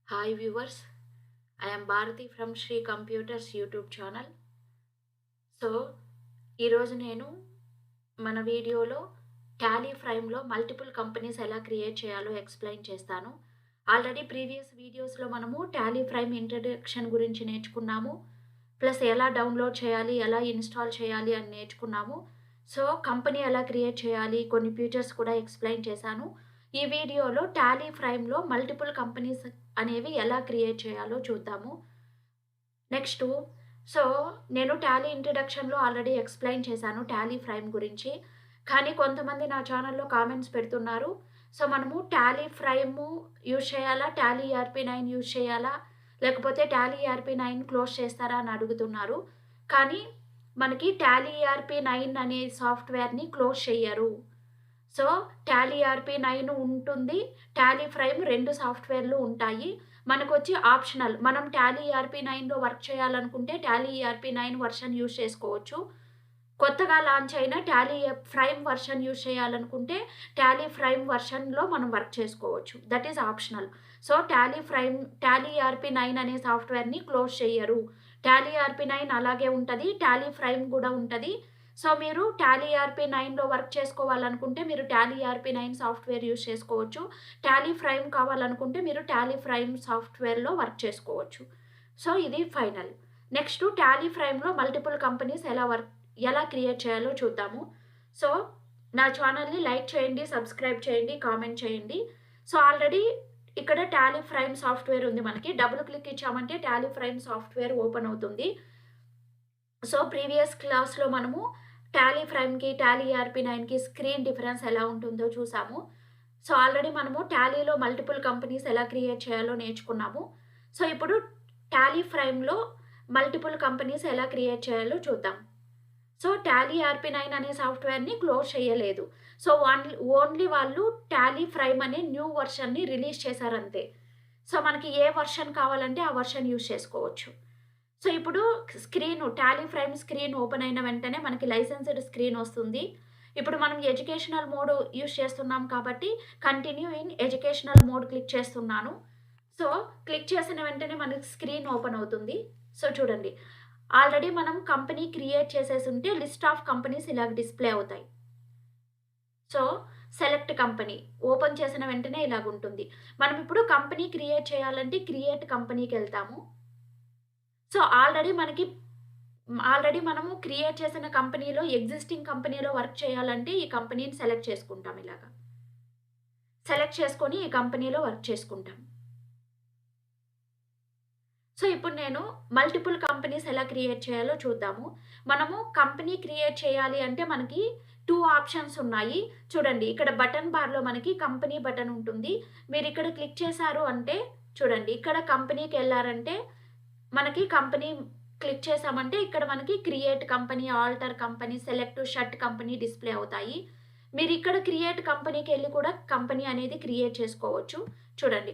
Hi viewers, I am Bharati from Sri Computers YouTube channel. So ఈరోజు నేను మన వీడియోలో టాలీ ఫ్రైమ్లో మల్టిపుల్ కంపెనీస్ ఎలా క్రియేట్ చేయాలో ఎక్స్ప్లెయిన్ చేస్తాను. ఆల్రెడీ ప్రీవియస్ వీడియోస్లో మనము టాలీ ఫ్రైమ్ ఇంట్రడక్షన్ గురించి నేర్చుకున్నాము. ప్లస్ ఎలా డౌన్లోడ్ చేయాలి, ఎలా ఇన్స్టాల్ చేయాలి అని నేర్చుకున్నాము. సో కంపెనీ ఎలా క్రియేట్ చేయాలి, కొన్ని ఫీచర్స్ కూడా ఎక్స్ప్లెయిన్ చేశాను. ఈ వీడియోలో టాలీ ఫ్రైమ్లో మల్టిపుల్ కంపెనీస్ అనేవి ఎలా క్రియేట్ చేయాలో చూద్దాము. నెక్స్టు సో నేను టాలీ ఇంట్రడక్షన్‌లో ఆల్రెడీ ఎక్స్‌ప్లెయిన్ చేశాను టాలీ ఫ్రైమ్ గురించి. కానీ కొంతమంది నా ఛానల్‌లో కామెంట్స్ పెడుతున్నారు. సో మనము టాలీ ఫ్రైము యూజ్ చేయాలా? టాలీ ERP9 యూజ్ చేయాలా? లేకపోతే టాలీ ERP9 క్లోజ్ చేస్తారా అని అడుగుతున్నారు. కానీ మనకి టాలీ ERP9 అనే సాఫ్ట్‌వేర్‌ని క్లోజ్ చెయ్యరు. సో టాలీ ERP9 ఉంటుంది. టాలీ ఫ్రైమ్ 2 సాఫ్ట్‌వేర్‌లు ఉంటాయి. మనకొచ్చి ఆప్షనల్. మనం టాలీ ERP9లో వర్క్ చేయాలనుకుంటే టాలీ ERP9 వర్షన్ యూజ్ చేసుకోవచ్చు. కొత్తగా లాంచ్ అయిన టాలీ ఫ్రైమ్ వర్షన్ యూజ్ చేయాలనుకుంటే టాలీ ఫ్రైమ్ వర్షన్‌లో మనం వర్క్ చేసుకోవచ్చు. That is optional. So Tally ERP9 అనే సాఫ్ట్‌వేర్‌ని క్లోజ్ చెయ్యరు. టాలీ ERP9 అలాగే ఉంటది. టాలీ ఫ్రైమ్ కూడా ఉంటది. సో మీరు టాలీ ERP9లో వర్క్ చేసుకోవాలనుకుంటే మీరు టాలీ ERP9 సాఫ్ట్‌వేర్ యూజ్ చేసుకోవచ్చు. టాలీ ఫ్రైమ్ కావాలనుకుంటే మీరు టాలీ ఫ్రైమ్ సాఫ్ట్‌వేర్‌లో వర్క్ చేసుకోవచ్చు. సో ఇది ఫైనల్. నెక్స్ట్ టాలీ ఫ్రైమ్‌లో మల్టిపుల్ కంపెనీస్ ఎలా క్రియేట్ చేయాలో చూద్దాము. సో నా ఛానల్‌ని లైక్ చేయండి, సబ్స్క్రైబ్ చేయండి, కామెంట్ చేయండి. సో ఆల్రెడీ ఇక్కడ టాలీ ఫ్రైమ్ సాఫ్ట్‌వేర్ ఉంది మనకి. డబుల్ క్లిక్ ఇచ్చామంటే టాలీ ఫ్రైమ్ సాఫ్ట్‌వేర్ ఓపెన్ అవుతుంది. సో ప్రీవియస్ క్లాస్‌లో మనము టాలీ ఫ్రైమ్‌కి, టాలీ ERP9కి స్క్రీన్ డిఫరెన్స్ ఎలా ఉంటుందో చూసాము. సో ఆల్రెడీ మనము టాలీలో మల్టిపుల్ కంపెనీస్ ఎలా క్రియేట్ చేయాలో నేర్చుకున్నాము. సో ఇప్పుడు టాలీ ఫ్రైమ్‌లో మల్టిపుల్ కంపెనీస్ ఎలా క్రియేట్ చేయాలో చూద్దాం. సో టాలీ ERP9 అనే సాఫ్ట్‌వేర్‌ని క్లోజ్ చేయలేదు. సో ఓన్లీ వాళ్ళు టాలీ ఫ్రైమ్ అనే న్యూ వర్షన్‌ని రిలీజ్ చేశారంతే. సో మనకి ఏ వర్షన్ కావాలంటే ఆ వర్షన్ యూజ్ చేసుకోవచ్చు. సో ఇప్పుడు టాలీ ఫ్రైమ్ స్క్రీన్ ఓపెన్ అయిన వెంటనే మనకి లైసెన్స్డ్ స్క్రీన్ వస్తుంది. ఇప్పుడు మనం ఎడ్యుకేషనల్ మోడ్ యూజ్ చేస్తున్నాం కాబట్టి continue in educational mode click చేస్తున్నాను. సో క్లిక్ చేసిన వెంటనే మనకి స్క్రీన్ ఓపెన్ అవుతుంది. సో చూడండి. ఆల్రెడీ మనం కంపెనీ క్రియేట్ చేసేసుంటే లిస్ట్ ఆఫ్ కంపెనీస్ ఇలాగ డిస్‌ప్లే అవుతాయి. సో సెలెక్ట్ కంపెనీ ఓపెన్ చేసిన వెంటనే ఇలాగుంటుంది. మనం ఇప్పుడు కంపెనీ క్రియేట్ చేయాలంటే క్రియేట్ కంపెనీకెళ్తాము. సో ఆల్రెడీ మనము క్రియేట్ చేసిన కంపెనీలో ఎగ్జిస్టింగ్ కంపెనీలో వర్క్ చేయాలంటే ఈ కంపెనీని సెలెక్ట్ చేసుకుంటాం ఇలాగ. సెలెక్ట్ చేసుకొని ఈ కంపెనీలో వర్క్ చేసుకుంటాం. సో ఇప్పుడు నేను మల్టిపుల్ కంపెనీస్ ఎలా క్రియేట్ చేయాలో చూద్దాము. మనము కంపెనీ క్రియేట్ చేయాలి అంటే మనకి 2 ఆప్షన్స్ ఉన్నాయి. చూడండి ఇక్కడ బటన్ బార్‌లో మనకి కంపెనీ బటన్ ఉంటుంది. మీరిక్కడ క్లిక్ చేశారు అంటే చూడండి ఇక్కడ కంపెనీకెళ్లారంటే మనకి కంపెనీ క్లిక్ చేశామంటే ఇక్కడ మనకి create company, alter company, select shut company display అవుతాయి. మీరిక్కడ క్రియేట్ కంపెనీకెళ్లి కూడా కంపెనీ అనేది క్రియేట్ చేసుకోవచ్చు. చూడండి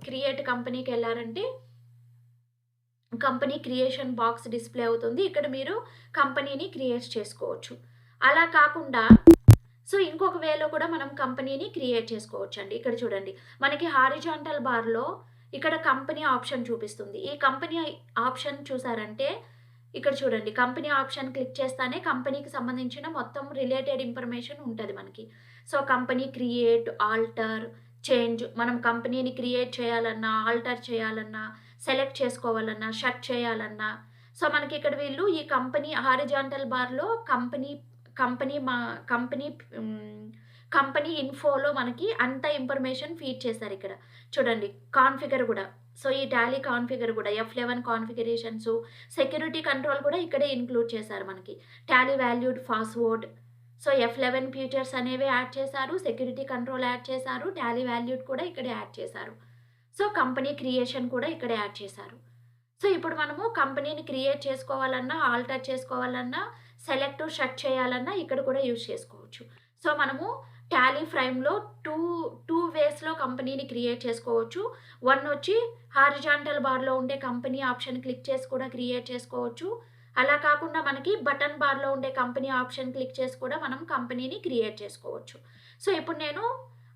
క్రియేట్ కంపెనీకెళ్లారంటే కంపెనీ క్రియేషన్ బాక్స్ డిస్‌ప్లే అవుతుంది. ఇక్కడ మీరు కంపెనీని క్రియేట్ చేసుకోవచ్చు. అలా కాకుండా సో ఇంకొక వేలో కూడా మనం కంపెనీని క్రియేట్ చేసుకోవచ్చండి. ఇక్కడ చూడండి. మనకి హారిజాంటల్ బార్‌లో ఇక్కడ కంపెనీ ఆప్షన్ చూపిస్తుంది. ఈ కంపెనీ ఆప్షన్ చూసారంటే ఇక్కడ చూడండి. కంపెనీ ఆప్షన్ క్లిక్ చేస్తానే కంపెనీకి సంబంధించిన మొత్తం రిలేటెడ్ ఇన్ఫర్మేషన్ ఉంటది మనకి. So company create, alter, change మనం కంపెనీని క్రియేట్ చేయాలన్నా, ఆల్టర్ చేయాలన్నా, సెలెక్ట్ చేసుకోవాలన్నా, షట్ చేయాలన్నా సో మనకి ఇక్కడ వీళ్ళు ఈ కంపెనీ హారిజాంటల్ బార్‌లో కంపెనీ మా కంపెనీ హ్మ్. కంపెనీ ఇన్ఫోలో మనకి అంత ఇన్ఫర్మేషన్ ఫీడ్ చేశారిక్కడ. చూడండి కాన్ఫిగర్ గూడా. సో ఈ టాలీ కాన్ఫిగర్ గూడా F11 కాన్ఫిగరేషన్స్, సెక్యూరిటీ కంట్రోల్ కూడా ఇక్కడే ఇంక్లూడ్ చేశారు మనకి. Tally valued password. So F11 features అనేవి యాడ్ చేశారు. సెక్యూరిటీ కంట్రోల్ యాడ్ చేశారు. టాలీ వాల్యూడ్ కూడా ఇక్కడే యాడ్ చేశారు. సో కంపెనీ క్రియేషన్ కూడా ఇక్కడే యాడ్ చేశారు. సో ఇప్పుడు మనము కంపెనీని క్రియేట్ చేసుకోవాలన్నా, ఆల్టర్ చేసుకోవాలన్నా, సెలెక్ట్, షట్ చేయాలన్నా ఇక్కడ కూడా యూజ్ చేసుకోవచ్చు. సో మనము టాలీ ఫ్రైమ్‌లో 2 వేస్‌లో కంపెనీని క్రియేట్ చేసుకోవచ్చు. వన్ వచ్చి హారిజాంటల్ బార్‌లో ఉండే కంపెనీ ఆప్షన్ క్లిక్ చేసి కూడా క్రియేట్ చేసుకోవచ్చు. అలా కాకుండా మనకి బటన్ బార్‌లో ఉండే కంపెనీ ఆప్షన్ క్లిక్ చేసి కూడా మనం కంపెనీని క్రియేట్ చేసుకోవచ్చు. సో ఇప్పుడు నేను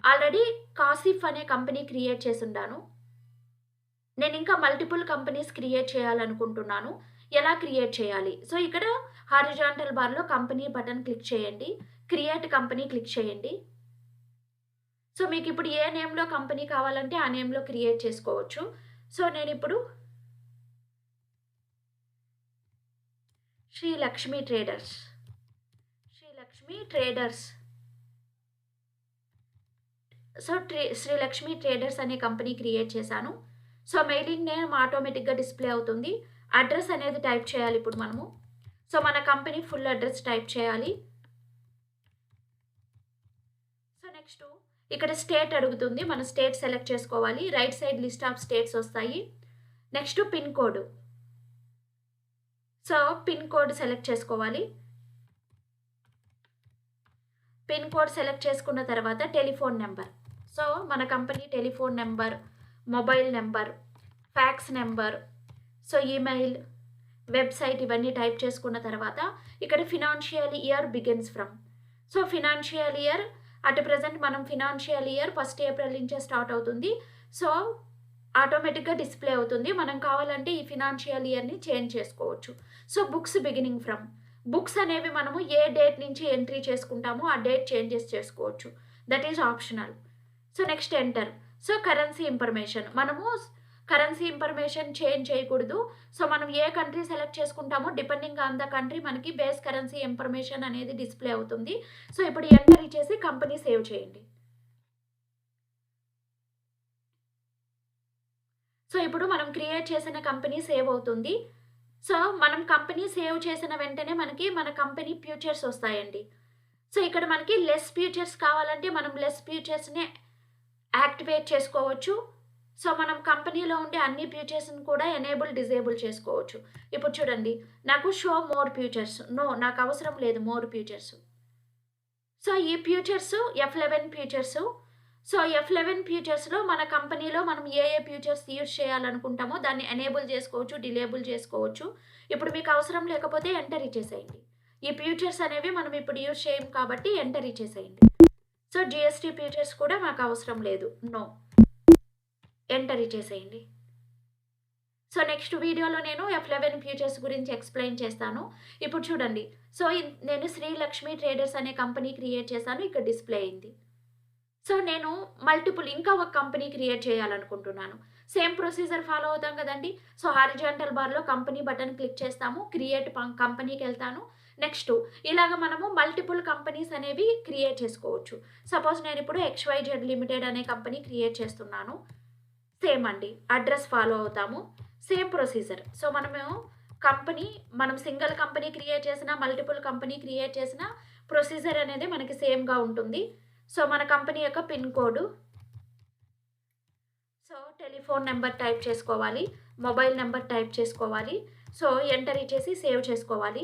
ఆల్రెడీ కాసిఫ్ అనే కంపెనీ క్రియేట్ చేసుండాను. నేను ఇంకా మల్టిపుల్ కంపెనీస్ క్రియేట్ చేయాలనుకుంటున్నాను. ఎలా క్రియేట్ చేయాలి? సో, ఇక్కడ హారిజాంటల్ బార్‌లో కంపెనీ బటన్ క్లిక్ చేయండి. క్రియేట్ కంపెనీ క్లిక్ చేయండి. సో, మీకిప్పుడు ఏ నేమ్‌లో కంపెనీ కావాలంటే ఆ నేమ్‌లో క్రియేట్ చేసుకోవచ్చు. సో, నేనిప్పుడు Shri Lakshmi traders, Shri Lakshmi traders so, Shri Lakshmi traders అనే కంపెనీ క్రియేట్ చేశాను. సో, మెయిలింగ్ నేమ్ ఆటోమేటిక్‌గా డిస్‌ప్లే అవుతుంది. అడ్రెస్ అనేది టైప్ చేయాలి ఇప్పుడు మనము. సో, మన కంపెనీ ఫుల్ అడ్రెస్ టైప్ చేయాలి. సో, నెక్స్టు ఇక్కడ స్టేట్ అడుగుతుంది. మన స్టేట్ సెలెక్ట్ చేసుకోవాలి. Right side list of states వస్తాయి. Next pin code. So, pin code select చేసుకోవాలి. పిన్ కోడ్ సెలెక్ట్ చేసుకున్న తర్వాత టెలిఫోన్ నెంబర్. సో, మన company telephone number, mobile number, fax number, so email, website ఇవన్నీ type చేసుకున్న తర్వాత ఇక్కడ financial year begins from. So, financial year at present మనం financial year 1 April నుంచే స్టార్ట్ అవుతుంది. సో, ఆటోమేటిక్‌గా డిస్‌ప్లే అవుతుంది. మనం కావాలంటే ఈ ఫినాన్షియల్ ఇయర్‌ని చేంజ్ చేసుకోవచ్చు. So, books beginning from. Books అనేవి మనము ఏ డేట్ నుంచి ఎంట్రీ చేసుకుంటామో ఆ డేట్ చేంజెస్ చేసుకోవచ్చు. That is optional. So, next enter. So, currency information. మనము కరెన్సీ ఇన్ఫర్మేషన్ చేంజ్ చేయకూడదు. సో, మనం ఏ కంట్రీ సెలెక్ట్ చేసుకుంటామో డిపెండింగ్ ఆన్ ద కంట్రీ మనకి బేస్ కరెన్సీ ఇన్ఫర్మేషన్ అనేది డిస్‌ప్లే అవుతుంది. సో, ఇప్పుడు ఎంటర్ ఇచ్చేసి కంపెనీ సేవ్ చేయండి. సో, ఇప్పుడు మనం క్రియేట్ చేసిన కంపెనీ సేవ్ అవుతుంది. సో, మనం కంపెనీ సేవ్ చేసిన వెంటనే మనకి మన కంపెనీ ఫ్యూచర్స్ వస్తాయండి. సో, ఇక్కడ మనకి లెస్ ఫ్యూచర్స్ కావాలంటే మనం లెస్ ఫ్యూచర్స్‌ని యాక్టివేట్ చేసుకోవచ్చు. సో, మనం కంపెనీలో ఉండే అన్ని ఫ్యూచర్స్‌ని కూడా ఎనేబుల్, డిజేబుల్ చేసుకోవచ్చు. ఇప్పుడు చూడండి నాకు షో మోర్ ఫ్యూచర్స్. నో నాకు అవసరం లేదు మోర్ ఫ్యూచర్స్. సో, ఈ futures F11 futures. So, F11 ఫ్యూచర్స్‌లో మన కంపెనీలో మనం ఏ ఫ్యూచర్స్ యూజ్ చేయాలనుకుంటామో దాన్ని ఎనేబుల్ చేసుకోవచ్చు, డిలేబుల్ చేసుకోవచ్చు. ఇప్పుడు మీకు అవసరం లేకపోతే ఎంటర్ ఇచ్చేసేయండి. ఈ ఫ్యూచర్స్ అనేవి మనం ఇప్పుడు యూజ్ చేయం కాబట్టి ఎంటర్ ఇచ్చేసేయండి. సో, జీఎస్టీ ఫ్యూచర్స్ కూడా మాకు అవసరం లేదు. నో. ఎంటర్ ఇచ్చేసేయండి. సో, నెక్స్ట్ వీడియోలో నేను F11 ఫ్యూచర్స్ గురించి ఎక్స్‌ప్లెయిన్ చేస్తాను. ఇప్పుడు చూడండి. సో, నేను శ్రీ లక్ష్మి ట్రేడర్స్ అనే కంపెనీ క్రియేట్ చేశాను. ఇక్కడ డిస్‌ప్లే అయింది. సో, నేను మల్టిపుల్ ఇంకా ఒక కంపెనీ క్రియేట్ చేయాలనుకుంటున్నాను. సేమ్ ప్రొసీజర్ ఫాలో అవుతాం కదండీ! సో, హారిజాంటల్ బార్‌లో కంపెనీ బటన్ క్లిక్ చేస్తాము. క్రియేట్ కంపెనీకెళ్తాను. నెక్స్ట్ ఇలాగ మనము మల్టిపుల్ కంపెనీస్ అనేవి క్రియేట్ చేసుకోవచ్చు. సపోజ్ నేనిప్పుడు XYZ లిమిటెడ్ అనే కంపెనీ క్రియేట్ చేస్తున్నాను. సేమ్ అండి. అడ్రెస్ ఫాలో అవుతాము. Same procedure. సో, మనం సింగిల్ కంపెనీ క్రియేట్ చేసినా, మల్టిపుల్ కంపెనీ క్రియేట్ చేసినా ప్రొసీజర్ అనేది మనకి సేమ్‌గా ఉంటుంది. సో, మన కంపెనీ యొక్క pin code. So, telephone number type చేసుకోవాలి. మొబైల్ నంబర్ టైప్ చేసుకోవాలి. సో, ఎంటర్ ఇచ్చేసి సేవ్ చేసుకోవాలి.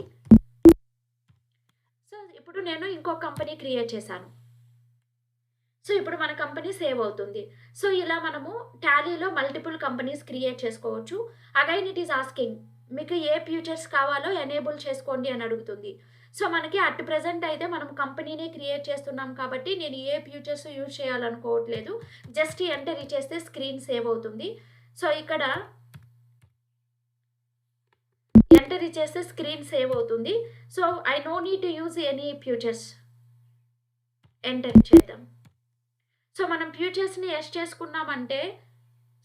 సో, ఇప్పుడు నేను ఇంకో కంపెనీ క్రియేట్ చేశాను. సో, ఇప్పుడు మన కంపెనీ సేవ్ అవుతుంది. సో, ఇలా మనము టాలీలో మల్టిపుల్ కంపెనీస్ క్రియేట్ చేసుకోవచ్చు. అగైన్ ఇట్ ఈస్ ఆస్కింగ్ మీకు ఏ ఫ్యూచర్స్ కావాలో ఎనేబుల్ చేసుకోండి అని అడుగుతుంది. సో, మనకి అట్ ప్రెజెంట్ అయితే మనం కంపెనీనే క్రియేట్ చేస్తున్నాం కాబట్టి నేను ఏ ఫ్యూచర్స్ యూజ్ చేయాలనుకోవట్లేదు. జస్ట్ ఎంటర్ ఇచ్చేస్తే స్క్రీన్ సేవ్ అవుతుంది. సో, ఇక్కడ ఎంటర్ ఇచ్చేస్తే స్క్రీన్ సేవ్ అవుతుంది. So, I know need to use any futures. Enter ఇచ్చేద్దాం. సో, మనం ఫ్యూచర్స్‌ని యెస్ చేసుకున్నామంటే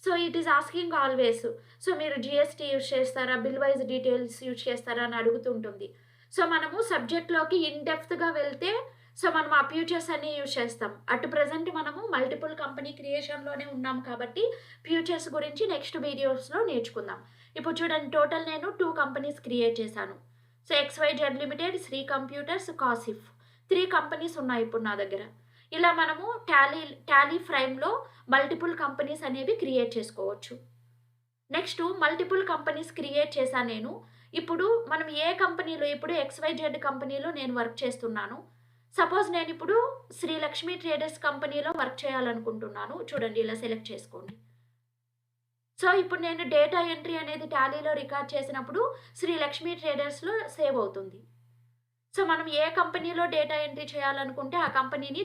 so, it is asking always. So, మీరు జీఎస్టీ యూజ్ చేస్తారా? బిల్ వైస్ డీటెయిల్స్ యూజ్ చేస్తారా? అని అడుగుతుంటుంది. సో, మనము సబ్జెక్ట్‌లోకి ఇన్ డెప్త్‌గా వెళ్తే సో, మనం ఆ ఫ్యూచర్స్ అన్నీ యూజ్ చేస్తాం. అట్ ప్రెజెంట్ మనము మల్టిపుల్ కంపెనీ క్రియేషన్‌లోనే ఉన్నాం కాబట్టి ఫ్యూచర్స్ గురించి నెక్స్ట్ వీడియోస్‌లో నేర్చుకుందాం. ఇప్పుడు చూడండి టోటల్ నేను 2 కంపెనీస్ క్రియేట్ చేశాను. So, XYZ limited, Shri computers, Kashif 3 companies ఉన్నాయి ఇప్పుడు నా దగ్గర. ఇలా మనము టాలీ ఫ్రైమ్‌లో మల్టిపుల్ కంపెనీస్ అనేవి క్రియేట్ చేసుకోవచ్చు. నెక్స్ట్ మల్టిపుల్ కంపెనీస్ క్రియేట్ చేశా నేను. ఇప్పుడు మనం ఏ కంపెనీలో ఇప్పుడు XYZ కంపెనీలో నేను వర్క్ చేస్తున్నాను. సపోజ్ నేనిప్పుడు శ్రీ లక్ష్మి ట్రేడర్స్ కంపెనీలో వర్క్ చేయాలనుకుంటున్నాను. చూడండి ఇలా సెలెక్ట్ చేసుకోండి. సో, ఇప్పుడు నేను డేటా ఎంట్రీ అనేది టాలీలో రికార్డ్ చేసినప్పుడు శ్రీ లక్ష్మి ట్రేడర్స్‌లో సేవ్ అవుతుంది. సో, మనం ఏ కంపెనీలో డేటా ఎంట్రీ చేయాలనుకుంటే ఆ కంపెనీని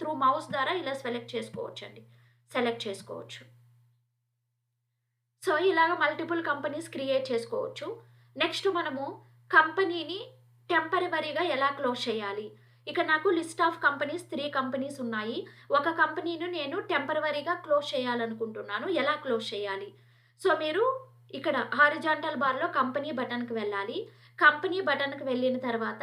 త్రూ మౌస్ ద్వారా ఇలా సెలెక్ట్ చేసుకోవచ్చండి. సెలెక్ట్ చేసుకోవచ్చు. సో, ఇలాగ మల్టిపుల్ కంపెనీస్ క్రియేట్ చేసుకోవచ్చు. నెక్స్ట్ మనము కంపెనీని టెంపరవరీగా ఎలా క్లోజ్ చేయాలి? ఇక నాకు లిస్ట్ ఆఫ్ కంపెనీస్ 3 కంపెనీస్ ఉన్నాయి. ఒక కంపెనీని నేను టెంపరవరీగా క్లోజ్ చేయాలనుకుంటున్నాను. ఎలా క్లోజ్ చేయాలి? సో, మీరు ఇక్కడ హారిజాంటల్ బార్‌లో కంపెనీ బటన్‌కి వెళ్ళాలి. కంపెనీ బటన్‌కి వెళ్ళిన తర్వాత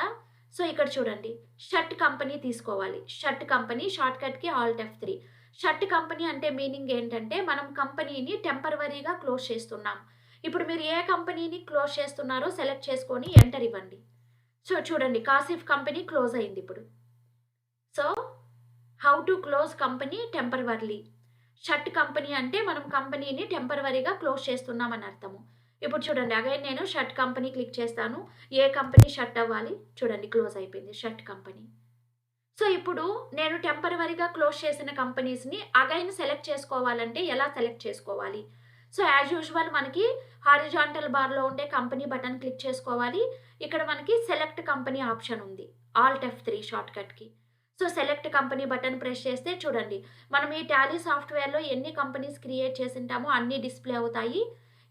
సో, ఇక్కడ చూడండి షర్ట్ కంపెనీ తీసుకోవాలి. షర్ట్ కంపెనీ షార్ట్‌కట్‌కి ఆల్ట్ F3. షర్ట్ కంపెనీ అంటే మీనింగ్ ఏంటంటే, మనం కంపెనీని టెంపరవరీగా క్లోజ్ చేస్తున్నాం. ఇప్పుడు మీరు ఏ కంపెనీని క్లోజ్ చేస్తున్నారో సెలెక్ట్ చేసుకొని ఎంటర్ ఇవ్వండి. సో, చూడండి కాసిఫ్ కంపెనీ క్లోజ్ అయిందిప్పుడు. So, how to close company temporarily. Shut company అంటే మనం కంపెనీని టెంపరవరీగా క్లోజ్ చేస్తున్నామని అర్థము. ఇప్పుడు చూడండి అగైన్ నేను షర్ట్ కంపెనీ క్లిక్ చేస్తాను. ఏ కంపెనీ షర్ట్ అవ్వాలి? చూడండి క్లోజ్ అయిపోయింది షర్ట్ కంపెనీ. సో, ఇప్పుడు నేను టెంపరవరీగా క్లోజ్ చేసిన కంపెనీస్‌ని అగైన్ సెలెక్ట్ చేసుకోవాలంటే ఎలా సెలెక్ట్ చేసుకోవాలి? సో, యాజ్ యూజువల్ మనకి హారిజాంటల్ బార్‌లో ఉండే కంపెనీ బటన్ క్లిక్ చేసుకోవాలి. ఇక్కడ మనకి సెలెక్ట్ కంపెనీ ఆప్షన్ ఉంది. ఆల్ట్ F3 షార్ట్‌కట్‌కి. So, select company button press చేస్తే చూడండి మనం ఈ టాలీ సాఫ్ట్‌వేర్‌లో ఎన్ని కంపెనీస్ క్రియేట్ చేసుంటామో అన్నీ డిస్‌ప్లే అవుతాయి.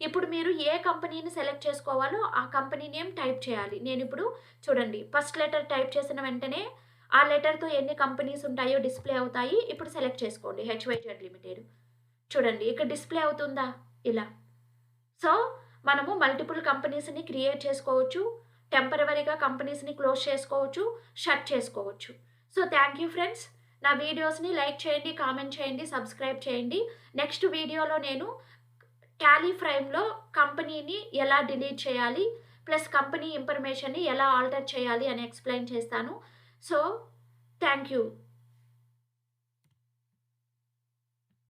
ఇప్పుడు మీరు ఏ కంపెనీని సెలెక్ట్ చేసుకోవాలో ఆ కంపెనీ నేమ్ టైప్ చేయాలి. నేనిప్పుడు చూడండి ఫస్ట్ లెటర్ టైప్ చేసిన వెంటనే ఆ లెటర్‌తో ఎన్ని కంపెనీస్ ఉంటాయో డిస్‌ప్లే అవుతాయి. ఇప్పుడు సెలెక్ట్ చేసుకోండి హెచ్‌వైజెడ్ లిమిటెడ్. చూడండి ఇక్కడ డిస్‌ప్లే అవుతుందా? ఇలా. సో, మనము మల్టిపుల్ కంపెనీస్‌ని క్రియేట్ చేసుకోవచ్చు. టెంపరవరీగా కంపెనీస్‌ని క్లోజ్ చేసుకోవచ్చు. షట్ చేసుకోవచ్చు. So, thank you friends. నా వీడియోస్‌ని లైక్ చేయండి, కామెంట్ చేయండి, సబ్స్క్రైబ్ చేయండి. నెక్స్ట్ వీడియోలో నేను టాలీ ప్రైమ్‌లో కంపెనీని ఎలా డిలీట్ చేయాలి? ప్లస్ కంపెనీ ఇన్ఫర్మేషన్‌ని ఎలా ఆల్టర్ చేయాలి అని ఎక్స్‌ప్లెయిన్ చేస్తాను. So, thank you.